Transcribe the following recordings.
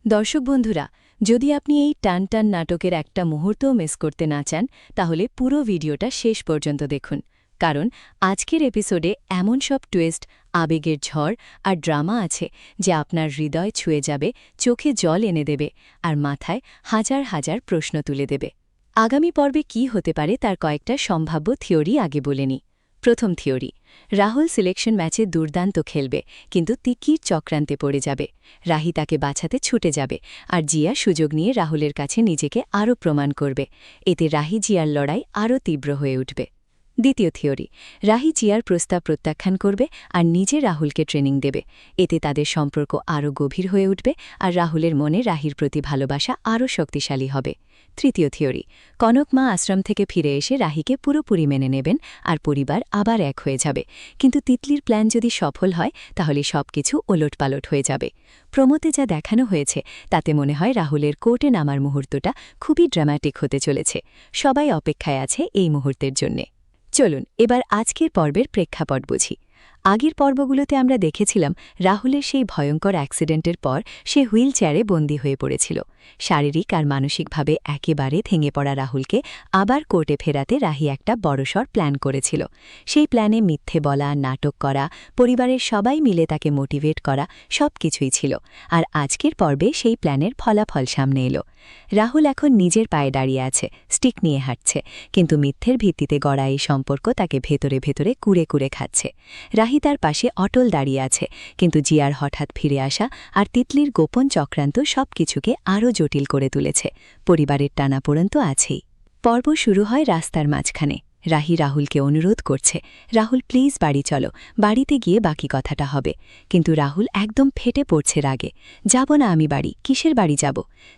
দর্শক বন্ধুরা, যদি আপনি এই টান টান নাটকের একটা মুহূর্তও মিস করতে না চান, তাহলে পুরো ভিডিওটা শেষ পর্যন্ত দেখুন। কারণ আজকের এপিসোডে এমন সব টুইস্ট, আবেগের ঝড় আর ড্রামা আছে যা আপনার হৃদয় ছুঁয়ে যাবে, চোখে জল এনে দেবে আর মাথায় হাজার হাজার প্রশ্ন তুলে দেবে। আগামী পর্বে কী হতে পারে তার কয়েকটা সম্ভাব্য থিওরি আগে বলে নিই। প্রথম থিওরি, রাহুল সিলেকশন ম্যাচে দুর্দান্ত খেলবে, কিন্তু তিকির চক্রান্তে পড়ে যাবে। রাহি তাকে বাঁচাতে ছুটে যাবে, আর জিয়া সুযোগ নিয়ে রাহুলের কাছে নিজেকে আরও প্রমাণ করবে। এতে রাহি জিয়ার লড়াই আরও তীব্র হয়ে উঠবে। দ্বিতীয় থিওরি, রাহি জিয়ার প্রস্তাব প্রত্যাখ্যান করবে আর নিজে রাহুলকে ট্রেনিং দেবে। এতে তাদের সম্পর্ক আরও গভীর হয়ে উঠবে আর রাহুলের মনে রাহির প্রতি ভালোবাসা আরও শক্তিশালী হবে। তৃতীয় থিওরি, কনক মা আশ্রম থেকে ফিরে এসে রাহিকে পুরোপুরি মেনে নেবেন আর পরিবার আবার এক হয়ে যাবে। কিন্তু তিতলির প্ল্যান যদি সফল হয়, তাহলে সবকিছু ওলটপালট হয়ে যাবে। প্রমোতে যা দেখানো হয়েছে তাতে মনে হয় রাহুলের কোর্টে নামার মুহূর্তটা খুবই ড্রামাটিক হতে চলেছে। সবাই অপেক্ষায় আছে এই মুহূর্তের জন্যে। চলুন এবার আজকের পর্বের প্রেক্ষাপট বুঝি। আগের পর্বগুলোতে আমরা দেখেছিলাম রাহুলের সেই ভয়ঙ্কর অ্যাক্সিডেন্টের পর সে হুইল চেয়ারে বন্দী হয়ে পড়েছিল। শারীরিক আর মানসিকভাবে একেবারে ভেঙে পড়া রাহুলকে আবার কোর্টে ফেরাতে রাহি একটা বড়সড় প্ল্যান করেছিল। সেই প্ল্যানে মিথ্যে বলা, নাটক করা, পরিবারের সবাই মিলে তাকে মোটিভেট করা সবকিছুই ছিল। আর আজকের পর্বে সেই প্ল্যানের ফলাফল সামনে এলো। রাহুল এখন নিজের পায়ে দাঁড়িয়ে আছে, স্টিক নিয়ে হাঁটছে, কিন্তু মিথ্যের ভিত্তিতে গড়া এই সম্পর্ক তাকে ভেতরে ভেতরে কুরে কুরে খাচ্ছে। রাহি তার পাশে অটল দাঁড়িয়ে আছে, কিন্তু জিয়ার হঠাৎ ফিরে আসা আর তিতলির গোপন চক্রান্ত সবকিছুকে আরও জটিল করে তুলেছে। পরিবারের টানাপোড়েন তো আছেই। পর্ব শুরু হয় রাস্তার মাঝখানে। রাহি রাহুলকে অনুরোধ করছে, রাহুল প্লিজ বাড়ি চলো, বাড়িতে গিয়ে বাকি কথাটা হবে। কিন্তু রাহুল একদম ফেটে পড়ছে রাগে। যাব না আমি বাড়ি, কিসের বাড়ি যাব?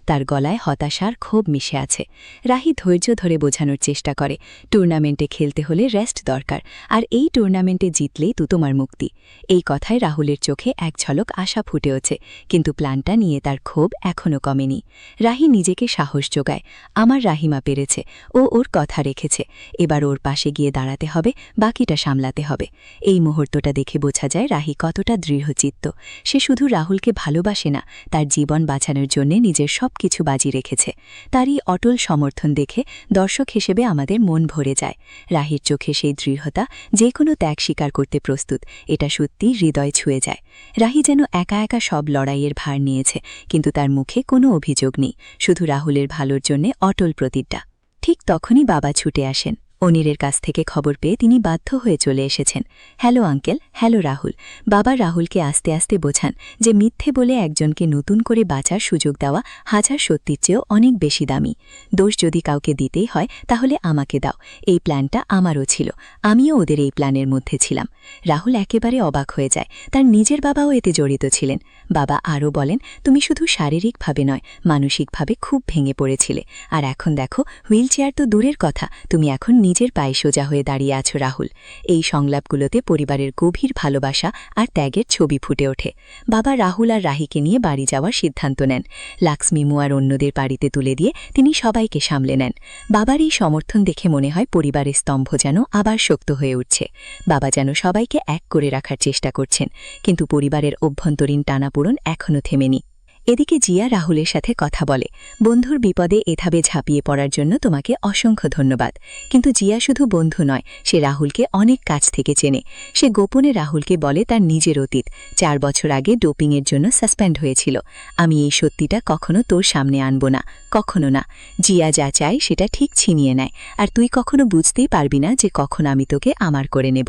তার গলায় হতাশার ক্ষোভ মিশে আছে। রাহি ধৈর্য ধরে বোঝানোর চেষ্টা করে, টুর্নামেন্টে খেলতে হলে রেস্ট দরকার, আর এই টুর্নামেন্টে জিতলেই তো তোমার মুক্তি। এই কথায় রাহুলের চোখে এক ঝলক আশা ফুটেছে, কিন্তু প্ল্যানটা নিয়ে তার ক্ষোভ এখনও কমেনি। রাহি নিজেকে সাহস যোগায়, আমার রাহিমা পেরেছে, ও ওর কথা রেখেছে, এবার ওর পাশে গিয়ে দাঁড়াতে হবে, বাকিটা সামলাতে হবে। এই মুহূর্তটা দেখে বোঝা যায় রাহি কতটা দৃঢ়চিত্ত। সে শুধু রাহুলকে ভালোবাসে না, তার জীবন বাঁচানোর জন্য নিজের সবকিছু বাজি রেখেছে। তারই অটল সমর্থন দেখে দর্শক হিসেবে আমাদের মন ভরে যায়। রাহির চোখে সেই দৃঢ়তা, যে কোনো ত্যাগ স্বীকার করতে প্রস্তুত, এটা সত্যি হৃদয় ছুঁয়ে যায়। রাহি যেন একা একা সব লড়াইয়ের ভার নিয়েছে, কিন্তু তার মুখে কোনো অভিযোগ নেই, শুধু রাহুলের ভালোর জন্যে অটল প্রতিজ্ঞা। ঠিক তখনই বাবা ছুটে আসেন। অনিরের কাছ থেকে খবর পেয়ে তিনি বাধ্য হয়ে চলে এসেছেন। Hello uncle, hello Rahul. বাবা রাহুলকে আস্তে আস্তে বোঝান যে মিথ্যে বলে একজনকে নতুন করে বাঁচার সুযোগ দেওয়া হাজার সত্যির চেয়েও অনেক বেশি দামি। দোষ যদি কাউকে দিতেই হয় তাহলে আমাকে দাও, এই প্ল্যানটা আমারও ছিল, আমিও ওদের এই প্ল্যানের মধ্যে ছিলাম। রাহুল একেবারে অবাক হয়ে যায়, তার নিজের বাবাও এতে জড়িত ছিলেন। বাবা আরও বলেন, তুমি শুধু শারীরিকভাবে নয়, মানসিকভাবে খুব ভেঙে পড়েছিলে, আর এখন দেখো হুইল চেয়ার তো দূরের কথা, তুমি এখন নিজের পায়ে সোজা হয়ে দাঁড়িয়ে আছো রাহুল। এই সংলাপগুলোতে পরিবারের গভীর ভালোবাসা আর ত্যাগের ছবি ফুটে ওঠে। বাবা রাহুল আর রাহিকে নিয়ে বাড়ি যাওয়ার সিদ্ধান্ত নেন। লাক্সমিমু আর অন্যদের বাড়িতে তুলে দিয়ে তিনি সবাইকে সামলে নেন। বাবার এই সমর্থন দেখে মনে হয় পরিবারের স্তম্ভ যেন আবার শক্ত হয়ে উঠছে। বাবা যেন সবাইকে এক করে রাখার চেষ্টা করছেন, কিন্তু পরিবারের অভ্যন্তরীণ টানাপোড়েন এখনও থেমেনি। এদিকে জিয়া রাহুলের সাথে কথা বলে, বন্ধুর বিপদে এভাবে ঝাঁপিয়ে পড়ার জন্য তোমাকে অসংখ্য ধন্যবাদ। কিন্তু জিয়া শুধু বন্ধু নয়, সে রাহুলকে অনেক কাছ থেকে চেনে। সে গোপনে রাহুলকে বলে তার নিজের অতীত 4 বছর আগে ডোপিংয়ের জন্য সাসপেন্ড হয়েছিল। আমি এই সত্যিটা কখনো তোর সামনে আনব না, কখনো না। জিয়া যা চায় সেটা ঠিক ছিনিয়ে নেয়, আর তুই কখনো বুঝতেই পারবি না যে কখন আমি তোকে আমার করে নেব।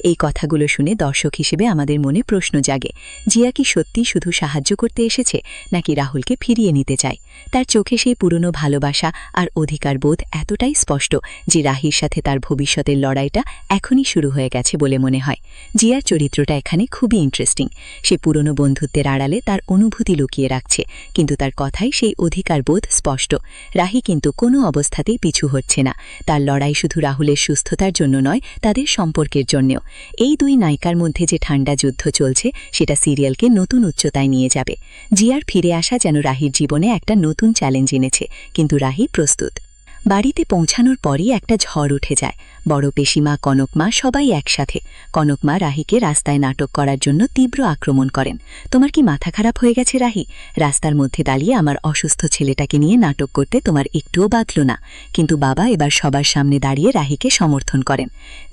এই কথাগুলো শুনে দর্শক হিসেবে আমাদের মনে প্রশ্ন জাগে, জিয়া কি সত্যি শুধু সাহায্য করতে এসেছে, নাকি রাহুলকে ফিরিয়ে নিতে চায়? তার চোখে সেই পুরনো ভালোবাসা আর অধিকারবোধ এতটাই স্পষ্ট যে রাহির সাথে তার ভবিষ্যতের লড়াইটা এখনই শুরু হয়ে গেছে বলে মনে হয়। জিয়ার চরিত্রটা এখানে খুবই ইন্টারেস্টিং। সে পুরনো বন্ধুত্বের আড়ালে তার অনুভূতি লুকিয়ে রাখছে, কিন্তু তার কথাই সেই অধিকারবোধ স্পষ্ট। রাহি কিন্তু কোনো অবস্থাতেই পিছু হচ্ছে না। তার লড়াই শুধু রাহুলের সুস্থতার জন্য নয়, তাদের সম্পর্কের জন্যও। এই দুই নায়িকার মধ্যে যে ঠান্ডা যুদ্ধ চলছে, সেটা সিরিয়ালকে নতুন উচ্চতায় নিয়ে যাবে। জিয়ার ফিরে আসা যেন রাহির জীবনে একটা নতুন চ্যালেঞ্জ এনেছে, কিন্তু রাহি প্রস্তুত। বাড়িতে পৌঁছানোর পরই একটা ঝড় উঠে যায়। বড় পেশিমা, কনকমা সবাই একসাথে। কনকমা রাহিকে রাস্তায় নাটক করার জন্য তীব্র আক্রমণ করেন। তোমার কি মাথা খারাপ হয়ে গেছে রাহি? রাস্তার মধ্যে দাঁড়িয়ে আমার অসুস্থ ছেলেটাকে নিয়ে নাটক করতে তোমার একটুও বাধল না? কিন্তু বাবা এবার সবার সামনে দাঁড়িয়ে রাহিকে সমর্থন করেন।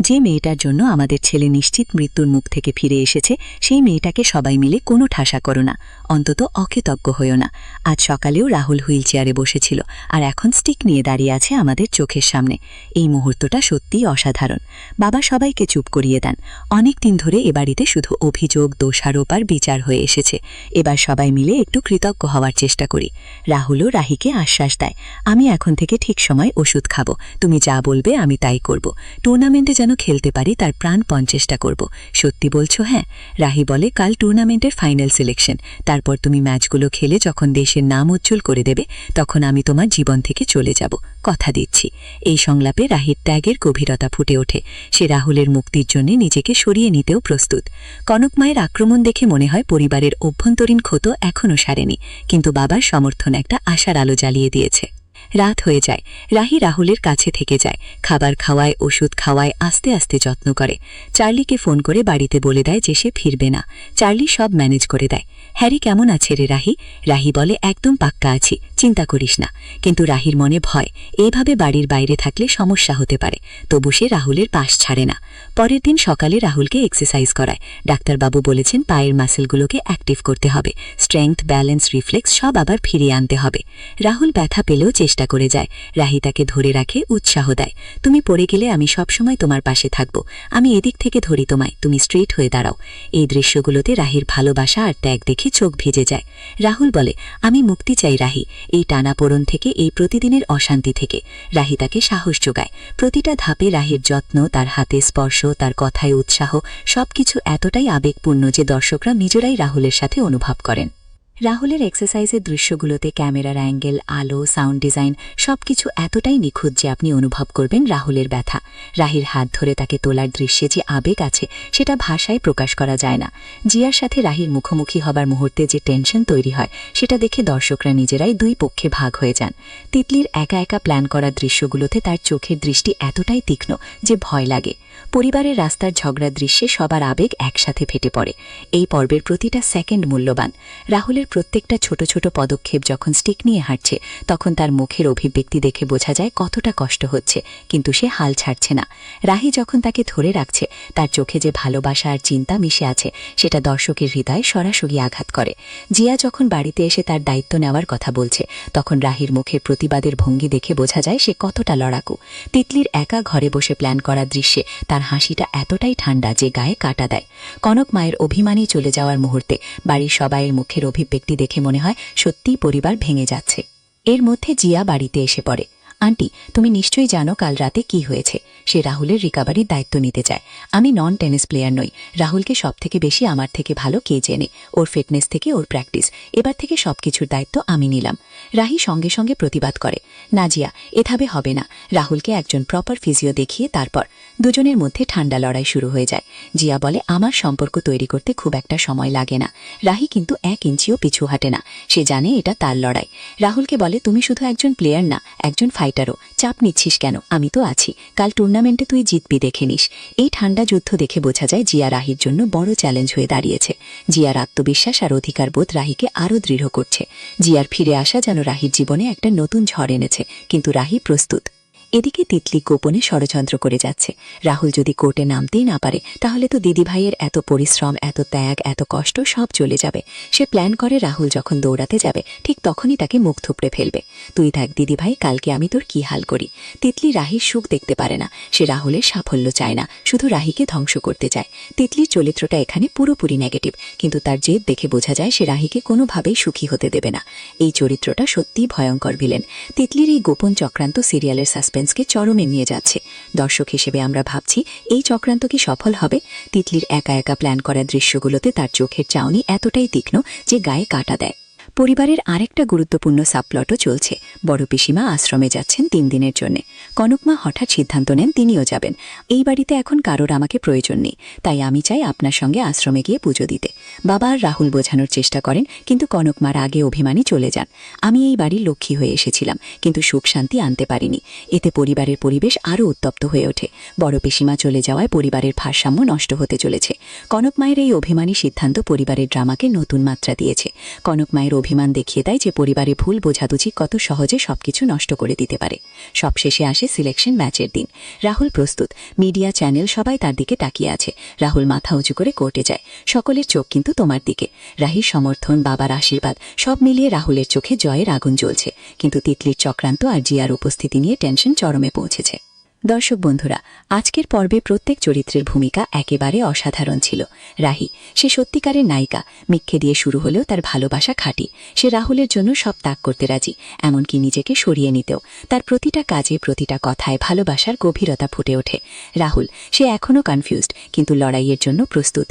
যে মেয়েটার জন্য আমাদের ছেলে নিশ্চিত মৃত্যুর মুখ থেকে ফিরে এসেছে, সেই মেয়েটাকে সবাই মিলে কোনো ঠাসা করো না, অন্তত অকৃতজ্ঞ হইও না। আজ সকালেও রাহুল হুইল চেয়ারে বসেছিল, আর এখন স্টিক নিয়ে দাঁড়িয়ে আছে আমাদের চোখের সামনে। এই মুহূর্তটা সত্যিই অসাধারণ। বাবা সবাইকে চুপ করিয়ে দেন। অনেক দিন ধরে এ বাড়িতে শুধু অভিযোগ, দোষারোপ আর বিচার হয়ে এসেছে। এবার সবাই মিলে একটু কৃতজ্ঞ হওয়ার চেষ্টা করি। রাহুলও রাহিকে আশ্বাস দেয়, আমি এখন থেকে ঠিক সময় ওষুধ খাবো, তুমি যা বলবে আমি তাই করব। টুর্নামেন্টে যেন খেলতে পারি তার প্রাণপণ চেষ্টা করব। সত্যি বলছো? হ্যাঁ। রাহি বলে, কাল টুর্নামেন্টের ফাইনাল সিলেকশন, তারপর তুমি ম্যাচগুলো খেলে যখন দেশের নাম উজ্জ্বল করে দেবে, তখন আমি তোমার জীবন থেকে চলে যাব, কথা দিচ্ছি। এই সংলাপে রাহির ত্যাগের গভীরতা ফুটে ওঠে। সে রাহুলের মুক্তির জন্য নিজেকে সরিয়ে নিতেও প্রস্তুত। কনক মায়ের আক্রমণ দেখে মনে হয় পরিবারের অভ্যন্তরীণ ক্ষত এখনও সারেনি, কিন্তু বাবার সমর্থন একটা আশার আলো জ্বালিয়ে দিয়েছে। রাত হয়ে যায়। রাহি রাহুলের কাছে থেকে যায়, খাবার খাওয়ায়, ওষুধ খাওয়ায়, আস্তে আস্তে যত্ন করে। চার্লিকে ফোন করে বাড়িতে বলে দেয় যে সে ফিরবে না। চার্লি সব ম্যানেজ করে দেয়। হ্যারি কেমন আছে রে রাহি? রাহি বলে, একদম পাক্কা আছি, চিন্তা করিস না। কিন্তু রাহির মনে ভয়, এইভাবে বাড়ির বাইরে থাকলে সমস্যা হতে পারে। তবু সে রাহুলের পাশ ছাড়ে না। পরের দিন সকালে রাহুলকে এক্সারসাইজ করায়। ডাক্তারবাবু বলেছেন পায়ের মাসেলগুলোকে অ্যাক্টিভ করতে হবে, স্ট্রেংথ, ব্যালেন্স, রিফ্লেক্স সব আবার ফিরিয়ে আনতে হবে। রাহুল ব্যথা পেলেও চেষ্টা করে যায়। রাহি তাকে ধরে রাখে, উৎসাহ দেয়, তুমি পড়ে গেলে আমি সবসময় তোমার পাশে থাকব, আমি এদিক থেকে ধরি তোমায়, তুমি স্ট্রেট হয়ে দাঁড়াও। এই দৃশ্যগুলোতে রাহির ভালোবাসা আর ত্যাগ দেখে চোখ ভিজে যায়। রাহুল বলে, আমি মুক্তি চাই রাহি, এই টানাপোড়ন থেকে, এই প্রতিদিনের অশান্তি থেকে। রাহি তাকে সাহস যোগায়। প্রতিটা ধাপে রাহির যত্ন, তার হাতে স্পর্শ, তার কথায় উৎসাহ, সবকিছু এতটাই আবেগপূর্ণ যে দর্শকরা নিজেরাই রাহুলের সাথে অনুভব করেন। রাহুলের এক্সারসাইজের দৃশ্যগুলোতে ক্যামেরার অ্যাঙ্গেল, আলো, সাউন্ড ডিজাইন সবকিছু এতটাই নিখুঁত যে আপনি অনুভব করবেন রাহুলের ব্যথা। রাহির হাত ধরে তাকে তোলার দৃশ্যে যে আবেগ আছে সেটা ভাষায় প্রকাশ করা যায় না। জিয়ার সাথে রাহির মুখোমুখি হবার মুহূর্তে যে টেনশন তৈরি হয় সেটা দেখে দর্শকরা নিজেরাই দুই পক্ষে ভাগ হয়ে যান। তিতলির একা একা প্ল্যান করা দৃশ্যগুলোতে তার চোখের দৃষ্টি এতটাই তীক্ষ্ণ যে ভয় লাগে। পরিবারের রাস্তার ঝগড়ার দৃশ্যে সবার আবেগ একসাথে ফেটে পড়ে। এই পর্বের প্রতিটা সেকেন্ড মূল্যবান। রাহুলের প্রত্যেকটা ছোট ছোট পদক্ষেপ যখন স্টিক নিয়ে হাঁটছে, তখন তার মুখের অভিব্যক্তি দেখে বোঝা যায় কতটা কষ্ট হচ্ছে, কিন্তু সে হাল ছাড়ছে না। রাহি যখন তাকে ধরে রাখছে, তার চোখে যে ভালোবাসা আর চিন্তা মিশে আছে সেটা দর্শকের হৃদয়ে সরাসরি আঘাত করে। জিয়া যখন বাড়িতে এসে তার দায়িত্ব নেওয়ার কথা বলছে, তখন রাহির মুখের প্রতিবাদের ভঙ্গি দেখে বোঝা যায় সে কতটা লড়াকু। তিতলির একা ঘরে বসে প্ল্যান করার দৃশ্যে তার হাসিটা এতটাই ঠান্ডা যে গায়ে কাটা দেয়। কনক মায়ের অভিমানী চলে যাওয়ার মুহূর্তে বাড়ির সবাইয়ের মুখের অভিব্যক্তি দেখে মনে হয় সত্যিই পরিবার ভেঙে যাচ্ছে। এর মধ্যে জিয়া বাড়িতে এসে পড়ে। আন্টি, তুমি নিশ্চয়ই জানো কাল রাতে কি হয়েছে। সে রাহুলের রিকভারির দায়িত্ব নিতে চায়। আমি নন টেনিস প্লেয়ার নই, রাহুলকে সবথেকে বেশি আমার থেকে ভালো কে জেনে, ওর ফিটনেস থেকে ওর প্র্যাকটিস, এবার থেকে সবকিছুর দায়িত্ব আমি নিলাম। রাহি সঙ্গে সঙ্গে প্রতিবাদ করে, না জিয়া, এভাবে হবে না, রাহুলকে একজন প্রপার ফিজিও দেখিয়ে তারপর। দুজনের মধ্যে ঠান্ডা লড়াই শুরু হয়ে যায়। জিয়া বলে, আমার সম্পর্ক তৈরি করতে খুব একটা সময় লাগে না। রাহি কিন্তু 1 ইঞ্চিও পিছু হাঁটে না, সে জানে এটা তার লড়াই। রাহুলকে বলে, তুমি শুধু একজন প্লেয়ার না, একজন ফাইটারও, চাপ নিচ্ছিস কেন, আমি তো আছি, কাল টুর্নামেন্টে তুই জিতবি, দেখে নিস। এই ঠান্ডা যুদ্ধ দেখে বোঝা যায় জিয়া রাহির জন্য বড় চ্যালেঞ্জ হয়ে দাঁড়িয়েছে। জিয়ার আত্মবিশ্বাস আর অধিকারবোধ রাহিকে আরও দৃঢ় করছে। জিয়ার ফিরে আসা যেন রাহির জীবনে একটা নতুন ঝড় এনেছে, কিন্তু রাহি প্রস্তুত। এদিকে তিতলি গোপনে ষড়যন্ত্র করে যাচ্ছে। রাহুল যদি কোর্টে নামতেই না পারে, তাহলে তো দিদিভাইয়ের এত পরিশ্রম, এত ত্যাগ, এত কষ্ট সব চলে যাবে। সে প্ল্যান করে রাহুল যখন দৌড়াতে যাবে ঠিক তখনই তাকে মুখ থুপড়ে ফেলবে। তুই থাক দিদিভাই, কালকে আমি তোর কি হাল করি। তিতলি রাহির সুখ দেখতে পারে না, সে রাহুলের সাফল্য চায় না, শুধু রাহিকে ধ্বংস করতে চায়। তিতলির চরিত্রটা এখানে পুরোপুরি নেগেটিভ, কিন্তু তার জেদ দেখে বোঝা যায় সে রাহিকে কোনোভাবেই সুখী হতে দেবে না। এই চরিত্রটা সত্যিই ভয়ঙ্কর ভিলেন। তিতলির এই গোপন চক্রান্ত সিরিয়ালের সাসপেন্সকে চরমে নিয়ে যাচ্ছে। দর্শক হিসেবে আমরা ভাবছি, এই চক্রান্ত কি সফল হবে? তিতলির একা একা প্ল্যান করা দৃশ্যগুলোতে তার চোখের চাউনি এতটাই তীক্ষ্ণ যে গায়ে কাটা দেয়। পরিবারের আরেকটা গুরুত্বপূর্ণ সাবপ্লটও চলছে। বড় পিসিমা আশ্রমে যাচ্ছেন 3 দিনের জন্য। কনকমা হঠাৎ সিদ্ধান্ত নেন তিনিও যাবেন। এই বাড়িতে এখন কারোর আমাকে প্রয়োজন নেই, তাই আমি চাই আপনার সঙ্গে আশ্রমে গিয়ে পুজো দিতে। বাবা আর রাহুল বোঝানোর চেষ্টা করেন, কিন্তু কনকমার আগে অভিমানী চলে যান। আমি এই বাড়ির লক্ষ্মী হয়ে এসেছিলাম, কিন্তু সুখ শান্তি আনতে পারিনি। এতে পরিবারের পরিবেশ আরও উত্তপ্ত হয়ে ওঠে। বড় পিসিমা চলে যাওয়ায় পরিবারের ভারসাম্য নষ্ট হতে চলেছে। কনক মায়ের এই অভিমানী সিদ্ধান্ত পরিবারের ড্রামাকে নতুন মাত্রা দিয়েছে। কনক মায়ের অভিমান দেখিয়ে দেয় যে পরিবারে ভুল বোঝাবুঝি কত সহজে সবকিছু নষ্ট করে দিতে পারে। সবশেষে আসে সিলেকশন ম্যাচের দিন। রাহুল প্রস্তুত, মিডিয়া চ্যানেল সবাই তার দিকে তাকিয়ে আছে। রাহুল মাথা উঁচু করে কোর্টে যায়। সকলের চোখ কিন্তু তোমার দিকে। রাহির সমর্থন, বাবার আশীর্বাদ সব মিলিয়ে রাহুলের চোখে জয়ের আগুন জ্বলছে। কিন্তু তিতলির চক্রান্ত আর জিয়ার উপস্থিতি নিয়ে টেনশন চরমে পৌঁছেছে। দর্শক বন্ধুরা, আজকের পর্বে প্রত্যেক চরিত্রের ভূমিকা একেবারে অসাধারণ ছিল। রাহি, সে সত্যিকারের নায়িকা। মিথ্যে দিয়ে শুরু হলেও তার ভালোবাসা খাঁটি। সে রাহুলের জন্য সব ত্যাগ করতে রাজি, এমনকি নিজেকে সরিয়ে নিতেও। তার প্রতিটা কাজে, প্রতিটা কথায় ভালোবাসার গভীরতা ফুটে ওঠে। রাহুল, সে এখনও কনফিউজড, কিন্তু লড়াইয়ের জন্য প্রস্তুত।